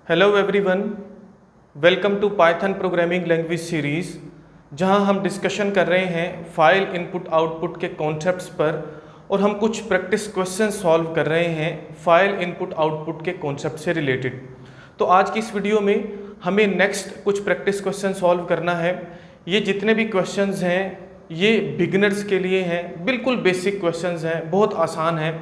Hello everyone, welcome to Python programming language series, जहां हम discussion कर रहे हैं फाइल इनपुट आउटपुट के कॉन्सेप्ट्स पर और हम कुछ प्रैक्टिस क्वेश्चन सॉल्व कर रहे हैं फाइल इनपुट आउटपुट के कॉन्सेप्ट से रिलेटेड। तो आज की इस वीडियो में हमें नेक्स्ट कुछ प्रैक्टिस क्वेश्चन सॉल्व करना है। ये जितने भी क्वेश्चंस हैं ये बिगिनर्स के लिए हैं, बिल्कुल बेसिक क्वेश्चंस हैं, बहुत आसान हैं।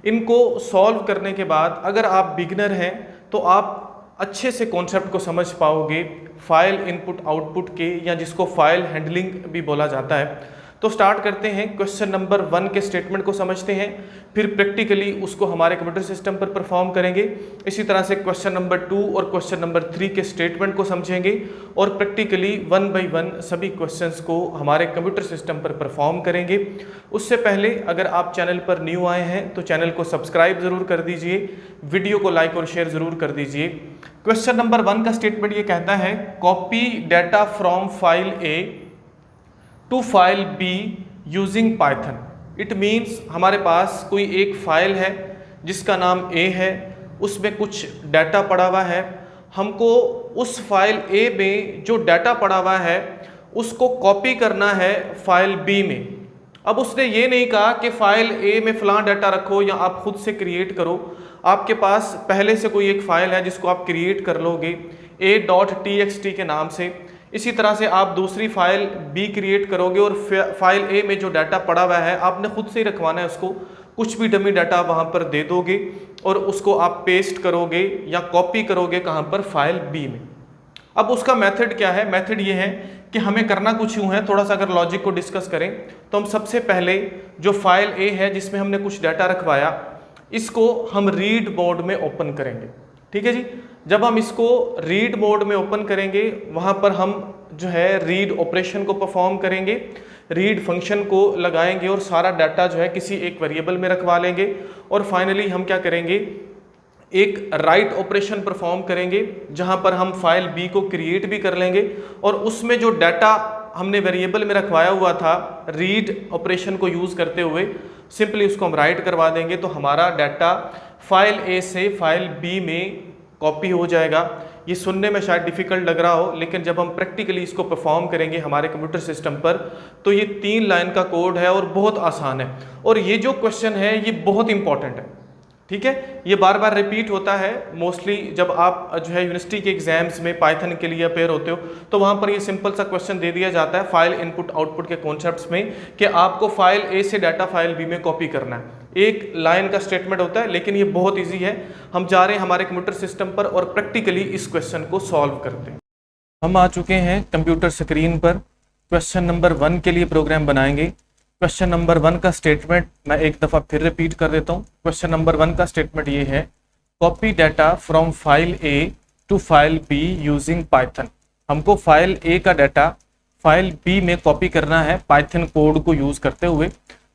इनको सॉल्व करने के बाद अगर आप बिगिनर हैं तो आप अच्छे से कॉन्सेप्ट को समझ पाओगे फाइल इनपुट आउटपुट के, या जिसको फाइल हैंडलिंग भी बोला जाता है। तो स्टार्ट करते हैं, क्वेश्चन नंबर 1 के स्टेटमेंट को समझते हैं, फिर प्रैक्टिकली उसको हमारे कंप्यूटर सिस्टम पर परफॉर्म करेंगे। इसी तरह से क्वेश्चन नंबर 2 और क्वेश्चन नंबर 3 के स्टेटमेंट को समझेंगे और प्रैक्टिकली 1 बाय 1 सभी क्वेश्चंस को हमारे कंप्यूटर सिस्टम पर परफॉर्म करेंगे। उससे पहले अगर आप चैनल पर न्यू आए हैं तो चैनल को सब्सक्राइब ज़रूर कर दीजिए, वीडियो को लाइक और शेयर ज़रूर कर दीजिए। क्वेश्चन नंबर 1 का स्टेटमेंट ये कहता है, copy data from file A to file B using Python. It means हमारे पास कोई एक फाइल है जिसका नाम ए है, उसमें कुछ डाटा पड़ा हुआ है। हमको उस फाइल ए में जो डाटा पड़ा हुआ है उसको कॉपी करना है फाइल बी में। अब उसने ये नहीं कहा कि फाइल ए में फ़लाँ डाटा रखो या आप खुद से क्रिएट करो। आपके पास पहले से कोई एक फ़ाइल है जिसको आप क्रिएट कर लोगे a.txt के नाम से। इसी तरह से आप दूसरी फाइल बी क्रिएट करोगे और फाइल ए में जो डाटा पड़ा हुआ है आपने खुद से ही रखवाना है उसको। कुछ भी डमी डाटा वहाँ पर दे दोगे और उसको आप पेस्ट करोगे या कॉपी करोगे कहाँ पर, फाइल बी में। अब उसका मेथड क्या है? मेथड ये है कि हमें करना कुछ यूँ है, थोड़ा सा अगर लॉजिक को डिस्कस करें तो हम सबसे पहले जो फाइल ए है जिसमें हमने कुछ डाटा रखवाया, इसको हम रीड मोड में ओपन करेंगे। ठीक है जी। जब हम इसको रीड मोड में ओपन करेंगे वहाँ पर हम जो है रीड ऑपरेशन को परफॉर्म करेंगे, रीड फंक्शन को लगाएंगे और सारा डाटा जो है किसी एक वेरिएबल में रखवा लेंगे। और फाइनली हम क्या करेंगे, एक राइट ऑपरेशन परफॉर्म करेंगे जहाँ पर हम फाइल बी को क्रिएट भी कर लेंगे और उसमें जो डाटा हमने वेरिएबल में रखवाया हुआ था रीड ऑपरेशन को यूज़ करते हुए सिंपली उसको हम राइट करवा देंगे। तो हमारा डाटा फाइल ए से फाइल बी में कॉपी हो जाएगा। ये सुनने में शायद डिफ़िकल्ट लग रहा हो, लेकिन जब हम प्रैक्टिकली इसको परफॉर्म करेंगे हमारे कंप्यूटर सिस्टम पर तो ये 3 लाइन का कोड है और बहुत आसान है। और ये जो क्वेश्चन है ये बहुत इंपॉर्टेंट है। ठीक है, ये बार बार रिपीट होता है। मोस्टली जब आप जो है यूनिवर्सिटी के एग्जाम्स में पाइथन के लिए अपेयर होते हो तो वहाँ पर ये सिंपल सा क्वेश्चन दे दिया जाता है फाइल इनपुट आउटपुट के कॉन्सेप्ट्स में कि आपको फाइल ए से डाटा फाइल बी में कॉपी करना है। एक लाइन का स्टेटमेंट होता है, लेकिन ये बहुत ईजी है। हम जा रहे हैं हमारे कंप्यूटर सिस्टम पर और प्रैक्टिकली इस क्वेश्चन को सॉल्व करते हैं। हम आ चुके हैं कंप्यूटर स्क्रीन पर। क्वेश्चन नंबर 1 के लिए प्रोग्राम बनाएंगे। क्वेश्चन नंबर 1 का स्टेटमेंट मैं एक दफ़ा फिर रिपीट कर देता हूँ। क्वेश्चन नंबर 1 का स्टेटमेंट ये है, copy data from file A to file B using Python. हमको फाइल ए का डाटा फाइल बी में कॉपी करना है पाइथन कोड को यूज़ करते हुए।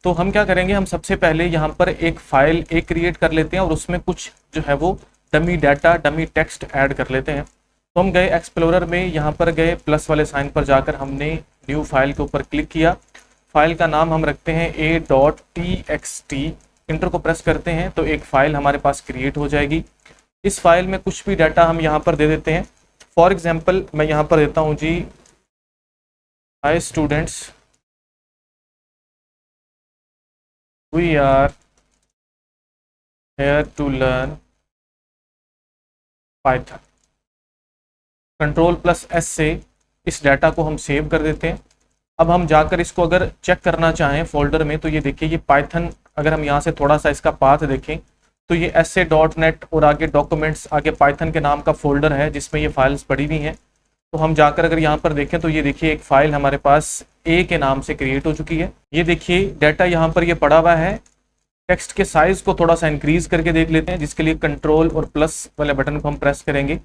तो हम क्या करेंगे, हम सबसे पहले यहाँ पर एक फाइल ए क्रिएट कर लेते हैं और उसमें कुछ जो है वो dummy data, dummy text add कर लेते हैं। तो हम गए एक्सप्लोरर में, यहाँ पर गए प्लस वाले साइन पर जाकर हमने न्यू फाइल के ऊपर क्लिक किया। फाइल का नाम हम रखते हैं a.txt। इंटर को प्रेस करते हैं तो एक फाइल हमारे पास क्रिएट हो जाएगी। इस फाइल में कुछ भी डाटा हम यहाँ पर दे देते हैं। फॉर एग्जाम्पल मैं यहाँ पर देता हूँ जी, hi students, we are here to learn Python। Ctrl+S से इस डाटा को हम सेव कर देते हैं। अब हम जाकर इसको अगर चेक करना चाहें फोल्डर में तो ये देखिए, ये पाइथन, अगर हम यहाँ से थोड़ा सा इसका पाथ देखें तो ये SA.NET और आगे डॉक्यूमेंट्स, आगे पाइथन के नाम का फोल्डर है जिसमें ये फाइल्स पड़ी हुई हैं। तो हम जाकर अगर यहाँ पर देखें तो ये देखिए एक फ़ाइल हमारे पास ए के नाम से क्रिएट हो चुकी है। ये देखिए डाटा यहाँ पर ये पड़ा हुआ है। टेक्स्ट के साइज़ को थोड़ा सा इंक्रीज़ करके देख लेते हैं, जिसके लिए कंट्रोल और प्लस वाले बटन को हम प्रेस करेंगे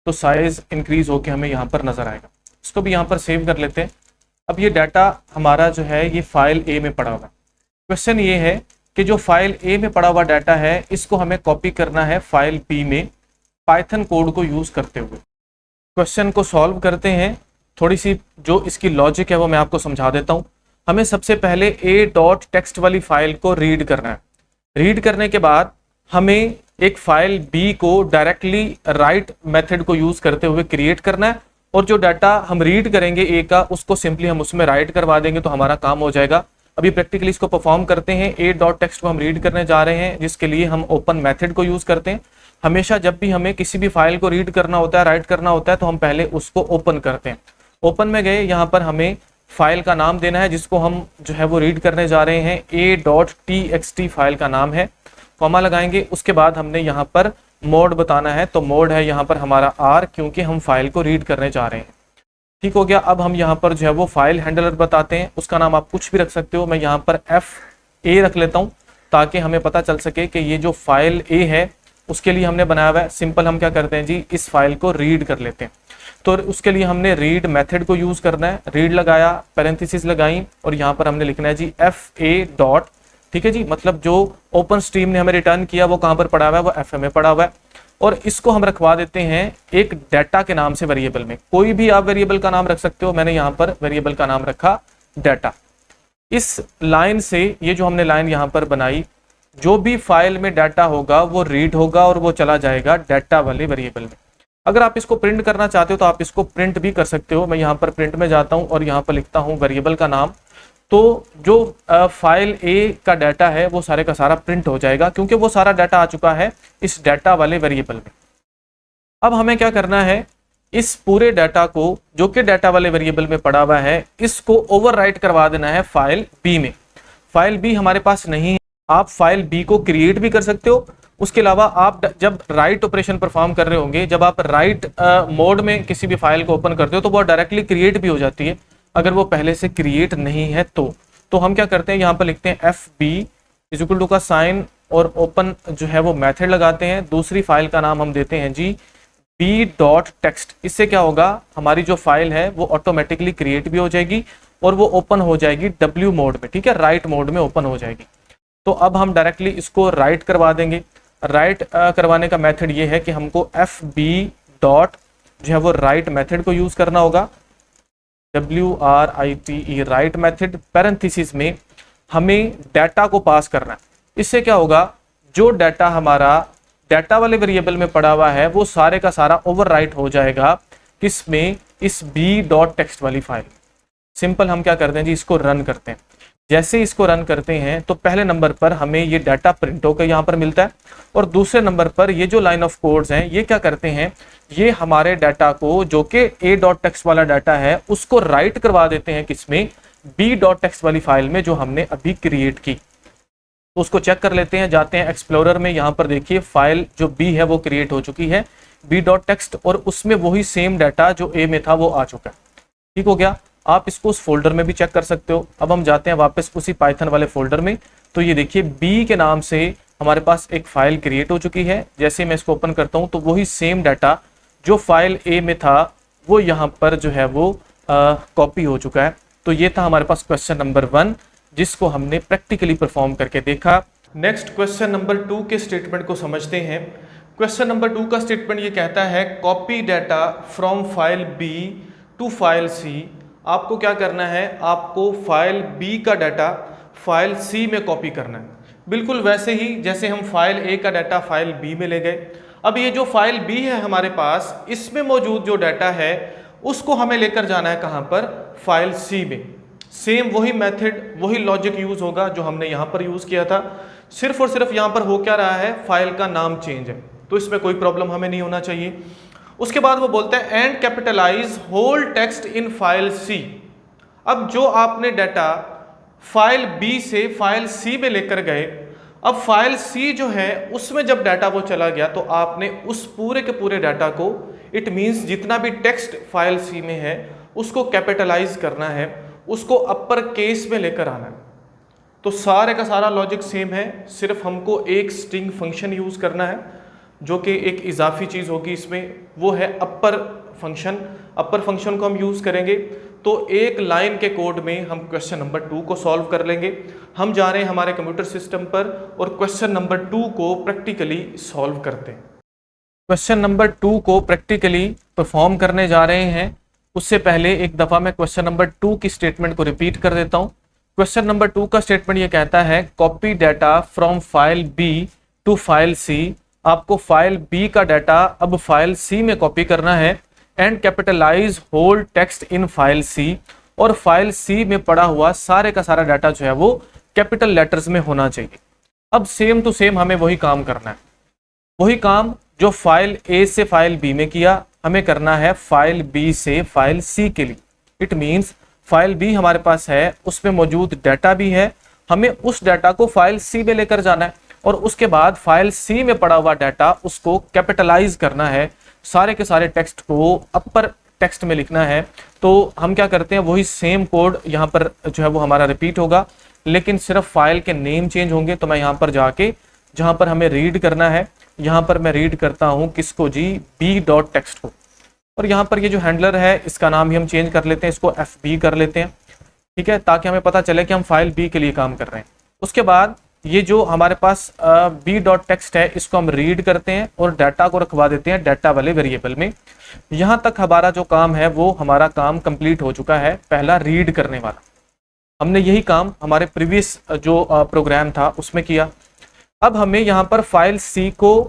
तो साइज़ इंक्रीज़ होकर हमें यहाँ पर नज़र आएगा। इसको भी यहाँ पर सेव कर लेते हैं। अब ये डाटा हमारा जो है ये फाइल ए में पड़ा हुआ है। क्वेश्चन ये है कि जो फाइल ए में पड़ा हुआ डाटा है इसको हमें कॉपी करना है फाइल बी में पाइथन कोड को यूज़ करते हुए। क्वेश्चन को सॉल्व करते हैं। थोड़ी सी जो इसकी लॉजिक है वो मैं आपको समझा देता हूँ। हमें सबसे पहले a.text वाली फाइल को रीड करना है। रीड करने के बाद हमें एक फाइल बी को डायरेक्टली राइट मेथड को यूज करते हुए क्रिएट करना है, और जो डाटा हम रीड करेंगे ए का उसको सिंपली हम उसमें राइट करवा देंगे तो हमारा काम हो जाएगा। अभी प्रैक्टिकली इसको परफॉर्म करते हैं। ए डॉट टेक्स्ट को हम रीड करने जा रहे हैं, जिसके लिए हम ओपन मेथड को यूज करते हैं। हमेशा जब भी हमें किसी भी फाइल को रीड करना होता है, राइट करना होता है, तो हम पहले उसको ओपन करते हैं। ओपन में गए, यहाँ पर हमें फाइल का नाम देना है जिसको हम जो है वो रीड करने जा रहे हैं। a.txt फाइल का नाम है, कॉमा लगाएंगे। उसके बाद हमने यहाँ पर मोड बताना है, तो मोड है यहाँ पर हमारा R, क्योंकि हम फाइल को रीड करने जा रहे हैं। ठीक हो गया। अब हम यहाँ पर जो है वो फाइल हैंडलर बताते हैं, उसका नाम आप कुछ भी रख सकते हो। मैं यहाँ पर FA रख लेता हूँ ताकि हमें पता चल सके कि ये जो फाइल A है उसके लिए हमने बनाया हुआ है। सिंपल हम क्या करते हैं जी, इस फाइल को रीड कर लेते हैं। तो उसके लिए हमने रीड मेथड को यूज करना है। रीड लगाया, पैरेंथेसिस लगाई, और यहाँ पर हमने लिखना है जी FA डॉट, ठीक है जी, मतलब जो ओपन स्ट्रीम ने हमें रिटर्न किया वो कहाँ पर पड़ा हुआ है, वो FM में पड़ा हुआ है। और इसको हम रखवा देते हैं एक डाटा के नाम से वेरिएबल में। कोई भी आप वेरिएबल का नाम रख सकते हो, मैंने यहाँ पर वेरिएबल का नाम रखा डाटा। इस लाइन से, ये जो हमने लाइन यहाँ पर बनाई, जो भी फाइल में डाटा होगा वो रीड होगा और वो चला जाएगा डाटा वाले वेरिएबल में। अगर आप इसको प्रिंट करना चाहते हो तो आप इसको प्रिंट भी कर सकते हो। मैं यहाँ पर प्रिंट में जाता हूँ और यहाँ पर लिखता हूँ वेरिएबल का नाम, तो जो फाइल ए का डाटा है वो सारे का सारा प्रिंट हो जाएगा, क्योंकि वो सारा डाटा आ चुका है इस डाटा वाले वेरिएबल में। अब हमें क्या करना है, इस पूरे डाटा को जो कि डाटा वाले वेरिएबल में पड़ा हुआ है, इसको ओवरराइट करवा देना है फाइल बी में। फाइल बी हमारे पास नहीं है, आप फाइल बी को क्रिएट भी कर सकते हो। उसके अलावा आप जब राइट ऑपरेशन परफॉर्म कर रहे होंगे, जब आप राइट मोड में किसी भी फाइल को ओपन करते हो तो वो डायरेक्टली क्रिएट भी हो जाती है, अगर वो पहले से क्रिएट नहीं है तो हम क्या करते हैं, यहाँ पर लिखते हैं FB इज इक्वल टू का साइन और ओपन जो है वो मेथड लगाते हैं। दूसरी फाइल का नाम हम देते हैं जी b.text। इससे क्या होगा, हमारी जो फाइल है वो ऑटोमेटिकली क्रिएट भी हो जाएगी और वो ओपन हो जाएगी W मोड में, ठीक है, राइट मोड में ओपन हो जाएगी। तो अब हम डायरेक्टली इसको राइट करवा देंगे। राइट करवाने का मेथड ये है कि हमको FB डॉट जो है वो राइट मेथड को यूज करना होगा, WRITE राइट मेथड। पैरेंथेसिस में हमें डाटा को पास करना है। इससे क्या होगा, जो डाटा हमारा डाटा वाले वेरिएबल में पड़ा हुआ है वो सारे का सारा ओवरराइट हो जाएगा किसमें, इस b.text वाली फाइल। सिंपल हम क्या करते हैं जी, इसको रन करते हैं। जैसे इसको रन करते हैं तो पहले नंबर पर हमें ये डाटा प्रिंट होकर यहाँ पर मिलता है, और दूसरे नंबर पर ये जो लाइन ऑफ कोड्स हैं ये क्या करते हैं, ये हमारे डाटा को जो कि a.text वाला डाटा है उसको राइट करवा देते हैं किसमें, b.text वाली फाइल में जो हमने अभी क्रिएट की। तो उसको चेक कर लेते हैं, जाते हैं एक्सप्लोरर में। यहाँ पर देखिए फाइल जो b है वो क्रिएट हो चुकी है b.text, और उसमें वही सेम डाटा जो a में था वो आ चुका है। ठीक हो गया। आप इसको उस फोल्डर में भी चेक कर सकते हो। अब हम जाते हैं वापस उसी पाइथन वाले फोल्डर में, तो ये देखिए b के नाम से हमारे पास एक फाइल क्रिएट हो चुकी है। जैसे मैं इसको ओपन करता हूँ तो वही सेम डाटा जो फाइल a में था वो यहाँ पर जो है वो कॉपी हो चुका है। तो ये था हमारे पास क्वेश्चन नंबर 1, जिसको हमने प्रैक्टिकली परफॉर्म करके देखा। नेक्स्ट क्वेश्चन नंबर 2 के स्टेटमेंट को समझते हैं। क्वेश्चन नंबर 2 का स्टेटमेंट ये कहता है, copy data from file B to file C। आपको क्या करना है, आपको फाइल B का डाटा फाइल C में कॉपी करना है, बिल्कुल वैसे ही जैसे हम फाइल A का डाटा फाइल B में ले गए। अब ये जो फाइल B है हमारे पास, इसमें मौजूद जो डाटा है उसको हमें लेकर जाना है कहाँ पर, फाइल C में। सेम वही मेथड वही लॉजिक यूज होगा जो हमने यहाँ पर यूज किया था, सिर्फ और सिर्फ यहाँ पर हो क्या रहा है, फाइल का नाम चेंज है, तो इसमें कोई प्रॉब्लम हमें नहीं होना चाहिए। उसके बाद वो बोलता है and capitalise whole text in file C। अब जो आपने डाटा फाइल B से फाइल C में लेकर गए, अब फाइल C जो है उसमें जब डाटा वो चला गया तो आपने उस पूरे के पूरे डाटा को, इट मीन्स जितना भी टेक्स्ट फाइल C में है उसको कैपिटलाइज करना है, उसको अपर केस में लेकर आना है। तो सारे का सारा लॉजिक सेम है, सिर्फ हमको एक स्ट्रिंग फंक्शन यूज करना है जो कि एक इजाफी चीज़ होगी इसमें, वो है अपर फंक्शन। अपर फंक्शन को हम यूज़ करेंगे तो एक लाइन के कोड में हम क्वेश्चन नंबर 2 को सॉल्व कर लेंगे। हम जा रहे हैं हमारे कंप्यूटर सिस्टम पर और क्वेश्चन नंबर 2 को प्रैक्टिकली सॉल्व करते हैं। क्वेश्चन नंबर 2 को प्रैक्टिकली परफॉर्म करने जा रहे हैं। उससे पहले एक दफ़ा मैं क्वेश्चन नंबर 2 की स्टेटमेंट को रिपीट कर देता हूँ। क्वेश्चन नंबर 2 का स्टेटमेंट ये कहता है, copy data from file B to file C। आपको फाइल बी का डाटा अब फाइल सी में कॉपी करना है and capitalise whole text in file C, और फाइल सी में पड़ा हुआ सारे का सारा डाटा जो है वो कैपिटल लेटर्स में होना चाहिए। अब सेम टू सेम हमें वही काम करना है, वही काम जो फाइल ए से फाइल बी में किया हमें करना है फाइल बी से फाइल सी के लिए। इट मींस फाइल बी हमारे पास है, उसमें मौजूद डाटा भी है, हमें उस डाटा को फाइल सी में लेकर जाना है और उसके बाद फाइल सी में पड़ा हुआ डाटा उसको कैपिटलाइज करना है, सारे के सारे टेक्स्ट को अपर टेक्स्ट में लिखना है। तो हम क्या करते हैं, वही सेम कोड यहाँ पर जो है वो हमारा रिपीट होगा, लेकिन सिर्फ फाइल के नेम चेंज होंगे। तो मैं यहाँ पर जाके जहाँ पर हमें रीड करना है, यहाँ पर मैं रीड करता हूँ किसको जी, बी डॉट टेक्स्ट को, और यहाँ पर ये जो हैंडलर है इसका नाम भी हम चेंज कर लेते हैं, इसको एफ बी कर लेते हैं, ठीक है, ताकि हमें पता चले कि हम फाइल बी के लिए काम कर रहे हैं। उसके बाद ये जो हमारे पास बी डॉट टेक्स्ट है इसको हम रीड करते हैं और डाटा को रखवा देते हैं डाटा वाले वेरिएबल में। यहाँ तक हमारा जो काम है वो हमारा काम कंप्लीट हो चुका है, पहला रीड करने वाला। हमने यही काम हमारे प्रीवियस जो प्रोग्राम था उसमें किया। अब हमें यहाँ पर फाइल सी को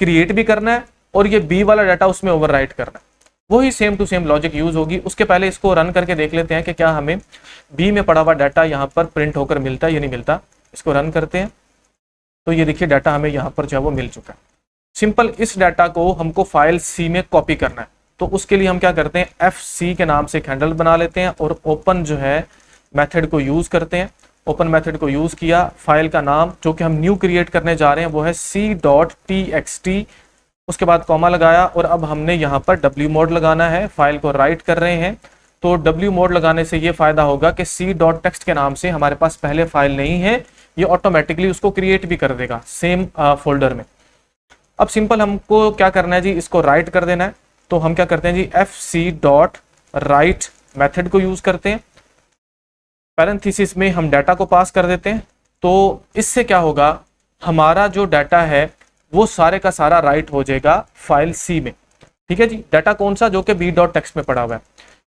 क्रिएट भी करना है और ये बी वाला डाटा उसमें ओवरराइट करना है, वही same to same logic use होगी। उसके पहले इसको रन करके देख लेते हैं कि क्या हमें बी में पड़ा हुआ डाटा यहाँ पर प्रिंट होकर मिलता है या नहीं मिलता। इसको रन करते हैं तो ये देखिए डाटा हमें यहाँ पर जो है वो मिल चुका है। सिंपल इस डाटा को हमको फाइल सी में कॉपी करना है, तो उसके लिए हम क्या करते हैं, एफ सी के नाम से एक हैंडल बना लेते हैं और ओपन जो है मेथड को यूज करते हैं। ओपन मेथड को यूज किया, फाइल का नाम जो कि हम न्यू क्रिएट करने जा रहे हैं वो है c.txt, उसके बाद कॉमा लगाया और अब हमने यहाँ पर w मोड लगाना है, फाइल को राइट कर रहे हैं। तो w मोड लगाने से ये फायदा होगा कि c.text के नाम से हमारे पास पहले फाइल नहीं है, ये ऑटोमेटिकली उसको क्रिएट भी कर देगा सेम फोल्डर में। अब सिंपल हमको क्या करना है जी, इसको राइट कर देना है। तो हम क्या करते हैं जी, fc.write मेथड को यूज करते हैं, पैरेंथेसिस में हम डाटा को पास कर देते हैं। तो इससे क्या होगा, हमारा जो डाटा है वो सारे का सारा राइट हो जाएगा फाइल सी में, ठीक है जी। डाटा कौन सा, जो कि बी डॉट टेक्स्ट में पड़ा हुआ है।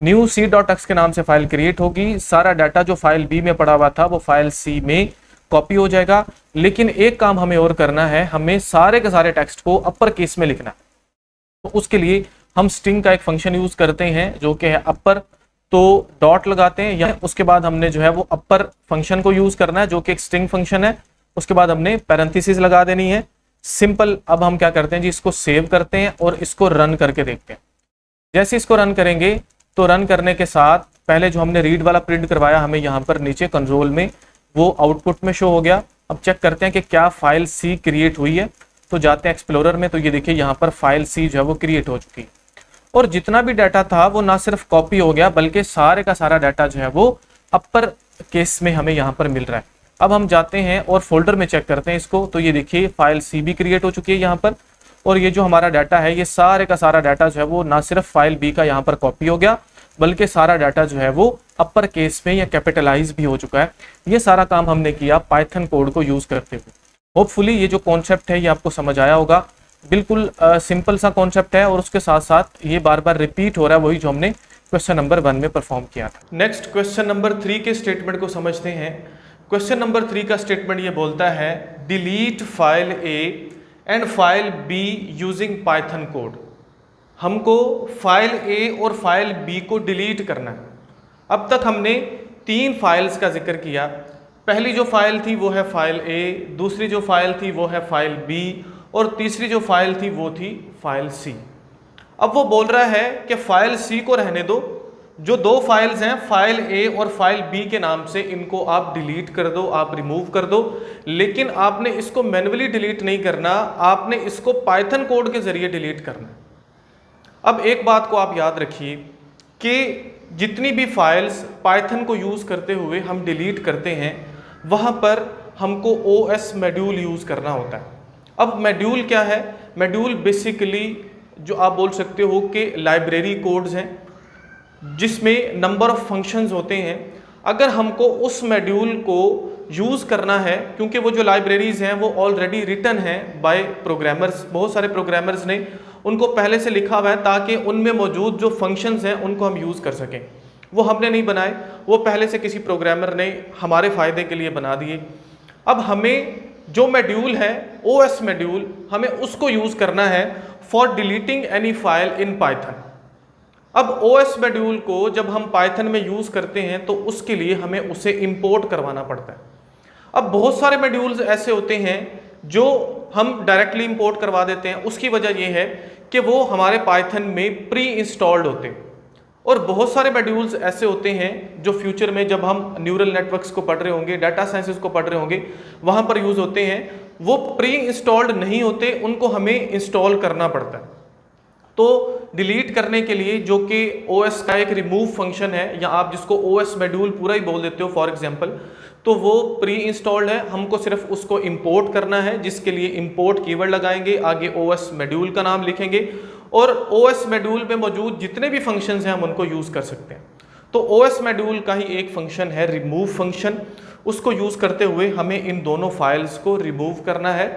न्यू सी डॉट टेक्स्ट के नाम से फाइल क्रिएट होगी, सारा डाटा जो फाइल बी में पड़ा हुआ था वो फाइल सी में कॉपी हो जाएगा। लेकिन एक काम हमें और करना है, हमें सारे के सारे टेक्स्ट को अपर केस में लिखना है। तो उसके लिए हम स्ट्रिंग का एक फंक्शन यूज करते हैं जो कि है अपर, तो डॉट लगाते हैं या उसके बाद हमने जो है वो अपर फंक्शन को यूज करना है जो कि एक स्ट्रिंग फंक्शन है, उसके बाद हमने पैरेंथेसिस लगा देनी है। सिंपल। अब हम क्या करते हैं जी, इसको सेव करते हैं और इसको रन करके देखते हैं। जैसे इसको रन करेंगे तो रन करने के साथ पहले जो हमने रीड वाला प्रिंट करवाया हमें यहाँ पर नीचे कंसोल में वो आउटपुट में शो हो गया। अब चेक करते हैं कि क्या फाइल सी क्रिएट हुई है। तो जाते हैं एक्सप्लोरर में, तो ये देखिए यहाँ पर फाइल सी जो है वो क्रिएट हो चुकी है और जितना भी डाटा था वो ना सिर्फ कॉपी हो गया बल्कि सारे का सारा डाटा जो है वो अपर केस में हमें यहाँ पर मिल रहा है। अब हम जाते हैं और फोल्डर में चेक करते हैं इसको, तो ये देखिए फाइल सी भी क्रिएट हो चुकी है यहाँ पर, और ये जो हमारा डाटा है ये सारे का सारा डाटा जो है वो ना सिर्फ फाइल बी का यहाँ पर कॉपी हो गया बल्कि सारा डाटा जो है वो अपर केस में या कैपिटलाइज भी हो चुका है। ये सारा काम हमने किया पाइथन कोड को यूज करते हुए। होपफुली ये जो कॉन्सेप्ट है ये आपको समझ आया होगा। बिल्कुल सिंपल सा कॉन्सेप्ट है और उसके साथ साथ ये बार बार रिपीट हो रहा है, वही जो हमने क्वेश्चन नंबर 1 में परफॉर्म किया था। नेक्स्ट क्वेश्चन नंबर 3 के स्टेटमेंट को समझते हैं। क्वेश्चन नंबर 3 का स्टेटमेंट ये बोलता है delete file A and file B using Python code. हमको फाइल ए और फाइल बी को डिलीट करना है। अब तक हमने 3 फाइल्स का जिक्र किया। पहली जो फाइल थी वो है फाइल ए, दूसरी जो फाइल थी वो है फाइल बी और तीसरी जो फाइल थी वो थी फाइल सी। अब वो बोल रहा है कि फाइल सी को रहने दो, जो 2 फाइल्स हैं फाइल ए और फाइल बी के नाम से इनको आप डिलीट कर दो, आप रिमूव कर दो, लेकिन आपने इसको मैन्युअली डिलीट नहीं करना, आपने इसको पाइथन कोड के जरिए डिलीट करना। अब एक बात को आप याद रखिए कि जितनी भी फाइल्स पाइथन को यूज़ करते हुए हम डिलीट करते हैं वहाँ पर हमको OS मॉड्यूल यूज़ करना होता है। अब मॉड्यूल क्या है? मॉड्यूल बेसिकली जो आप बोल सकते हो कि लाइब्रेरी कोड्स हैं जिसमें नंबर ऑफ फंक्शंस होते हैं। अगर हमको उस मॉड्यूल को यूज़ करना है, क्योंकि वो जो लाइब्रेरीज़ हैं वो ऑलरेडी रिटन हैं बाय प्रोग्रामर्स, बहुत सारे प्रोग्रामर्स ने उनको पहले से लिखा हुआ है ताकि उनमें मौजूद जो फंक्शंस हैं उनको हम यूज़ कर सकें। वो हमने नहीं बनाए, वो पहले से किसी प्रोग्रामर ने हमारे फ़ायदे के लिए बना दिए। अब हमें जो मॉड्यूल है OS मॉड्यूल, हमें उसको यूज करना है for deleting any file in Python. अब OS मॉड्यूल को जब हम पाइथन में यूज करते हैं तो उसके लिए हमें उसे इंपोर्ट करवाना पड़ता है। अब बहुत सारे मॉड्यूल्स ऐसे होते हैं जो हम डायरेक्टली इंपोर्ट करवा देते हैं, उसकी वजह यह है कि वो हमारे पाइथन में प्री इंस्टॉल्ड होते हैं। और बहुत सारे मॉड्यूल्स ऐसे होते हैं जो फ्यूचर में जब हम न्यूरल नेटवर्क्स को पढ़ रहे होंगे, डाटा साइंसेस को पढ़ रहे होंगे, वहाँ पर यूज़ होते हैं, वो प्री इंस्टॉल्ड नहीं होते, उनको हमें इंस्टॉल करना पड़ता है। तो डिलीट करने के लिए, जो कि OS का एक रिमूव फंक्शन है, या आप जिसको OS मॉड्यूल पूरा ही बोल देते हो फॉर एग्जांपल, तो वो प्री इंस्टॉल्ड है, हमको सिर्फ उसको इंपोर्ट करना है, जिसके लिए इंपोर्ट कीवर्ड लगाएंगे, आगे OS मॉड्यूल का नाम लिखेंगे और OS मॉड्यूल में मौजूद जितने भी फंक्शंस हैं हम उनको यूज़ कर सकते हैं। तो OS मॉड्यूल का ही एक फंक्शन है रिमूव फंक्शन, उसको यूज़ करते हुए हमें इन दोनों फाइल्स को रिमूव करना है,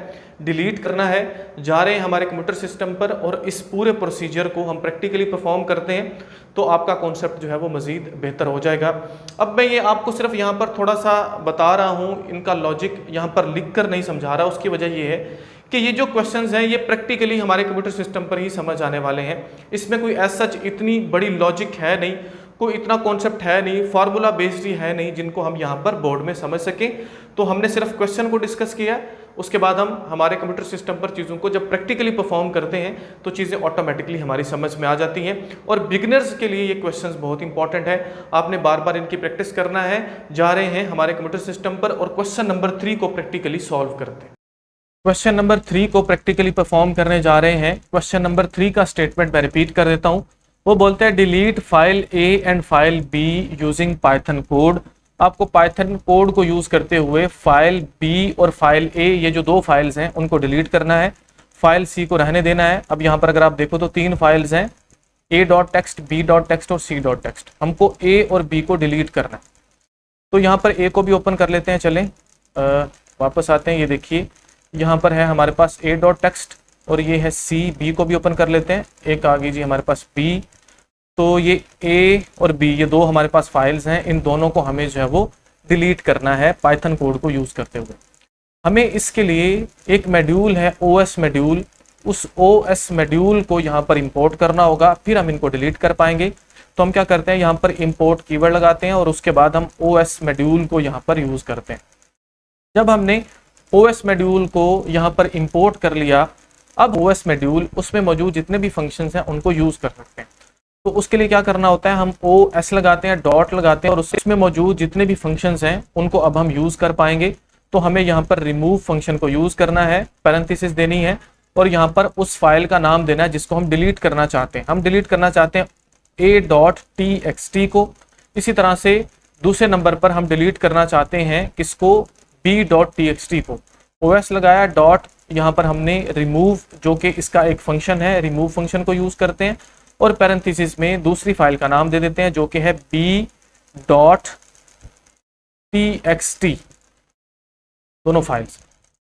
डिलीट करना है। जा रहे हैं हमारे कंप्यूटर सिस्टम पर और इस पूरे प्रोसीजर को हम प्रैक्टिकली परफॉर्म करते हैं तो आपका कॉन्सेप्ट जो है वो मज़ीद बेहतर हो जाएगा। अब मैं ये आपको सिर्फ यहाँ पर थोड़ा सा बता रहा हूँ, इनका लॉजिक यहाँ पर लिख कर नहीं समझा रहा। उसकी वजह ये है कि ये जो क्वेश्चंस हैं ये प्रैक्टिकली हमारे कंप्यूटर सिस्टम पर ही समझ आने वाले हैं। इसमें कोई एज सच इतनी बड़ी लॉजिक है नहीं, कोई इतना कॉन्सेप्ट है नहीं, फार्मूला बेस्ड ही है नहीं जिनको हम यहाँ पर बोर्ड में समझ सकें। तो हमने सिर्फ क्वेश्चन को डिस्कस किया, उसके बाद हम हमारे कंप्यूटर सिस्टम पर चीज़ों को जब प्रैक्टिकली परफॉर्म करते हैं तो चीज़ें ऑटोमेटिकली हमारी समझ में आ जाती हैं। और बिगिनर्स के लिए ये क्वेश्चंस बहुत इंपॉर्टेंट है, आपने बार बार इनकी प्रैक्टिस करना है। जा रहे हैं हमारे कंप्यूटर सिस्टम पर और क्वेश्चन नंबर 3 को प्रैक्टिकली सॉल्व करते हैं। क्वेश्चन नंबर 3 को प्रैक्टिकली परफॉर्म करने जा रहे हैं। क्वेश्चन नंबर 3 का स्टेटमेंट मैं रिपीट कर देता हूँ। वो बोलते हैं delete file A and file B using Python code. आपको पाइथन कोड को यूज करते हुए फाइल B और फाइल A, ये जो दो फाइल्स हैं, उनको डिलीट करना है, फाइल C को रहने देना है। अब यहाँ पर अगर आप देखो तो 3 फाइल्स हैं, A.text, B.text और C.text। हमको A और B को डिलीट करना है। तो यहाँ पर A को भी ओपन कर लेते हैं। चलें वापस आते हैं। ये देखिए यहाँ पर है हमारे पास A.text और ये है C। B को भी ओपन कर लेते हैं। एक आ गई जी हमारे पास B। तो ये A और B, ये दो हमारे पास फाइल्स हैं, इन दोनों को हमें जो है वो डिलीट करना है पाइथन कोड को यूज़ करते हुए। हमें इसके लिए एक मॉड्यूल है OS मॉड्यूल, उस OS मॉड्यूल को यहाँ पर इंपोर्ट करना होगा, फिर हम इनको डिलीट कर पाएंगे। तो हम क्या करते हैं, यहाँ पर इंपोर्ट कीवर्ड लगाते हैं और उसके बाद हम OS मॉड्यूल को यहाँ पर यूज़ करते हैं। जब हमने OS मॉड्यूल को यहाँ पर इंपोर्ट कर लिया, अब OS मॉड्यूल उसमें मौजूद जितने भी फंक्शंस हैं उनको यूज़ कर सकते हैं। तो उसके लिए क्या करना होता है, हम OS लगाते हैं, डॉट लगाते हैं और उसमें मौजूद जितने भी फंक्शंस हैं उनको अब हम यूज़ कर पाएंगे। तो हमें यहाँ पर रिमूव फंक्शन को यूज़ करना है, पैरेंथेसिस देनी है और यहाँ पर उस फाइल का नाम देना है जिसको हम डिलीट करना चाहते हैं। हम डिलीट करना चाहते हैं A.txt को। इसी तरह से दूसरे नंबर पर हम डिलीट करना चाहते हैं किसको, B.txt को। OS लगाया, डॉट, यहाँ पर हमने रिमूव, जो कि इसका एक फंक्शन है, रिमूव फंक्शन को यूज़ करते हैं और पैरेंथेसिस में दूसरी फाइल का नाम दे देते हैं जो कि है B.txt। दोनों फाइल्स,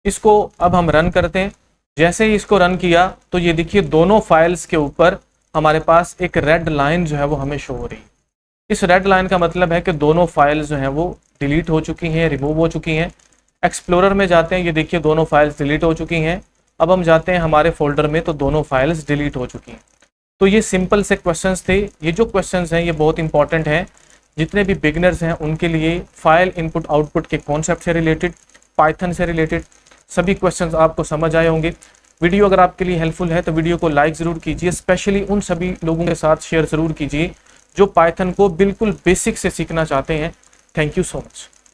इसको अब हम रन करते हैं। जैसे ही इसको रन किया तो ये देखिए दोनों फाइल्स के ऊपर हमारे पास एक रेड लाइन जो है वो हमें शो हो रही है। इस रेड लाइन का मतलब है कि दोनों फाइल्स जो हैं वो डिलीट हो चुकी हैं, रिमूव हो चुकी हैं। एक्सप्लोरर में जाते हैं, ये देखिए दोनों फाइल्स डिलीट हो चुकी हैं। अब हम जाते हैं हमारे फोल्डर में तो दोनों फाइल्स डिलीट हो चुकी हैं। तो ये सिंपल से क्वेश्चंस थे। ये जो क्वेश्चंस हैं ये बहुत इंपॉर्टेंट हैं, जितने भी बिगिनर्स हैं उनके लिए फाइल इनपुट आउटपुट के कॉन्सेप्ट से रिलेटेड, पाइथन से रिलेटेड सभी क्वेश्चंस आपको समझ आए होंगे। वीडियो अगर आपके लिए हेल्पफुल है तो वीडियो को लाइक ज़रूर कीजिए, स्पेशली उन सभी लोगों के साथ शेयर ज़रूर कीजिए जो पाइथन को बिल्कुल बेसिक से सीखना चाहते हैं। Thank you so much.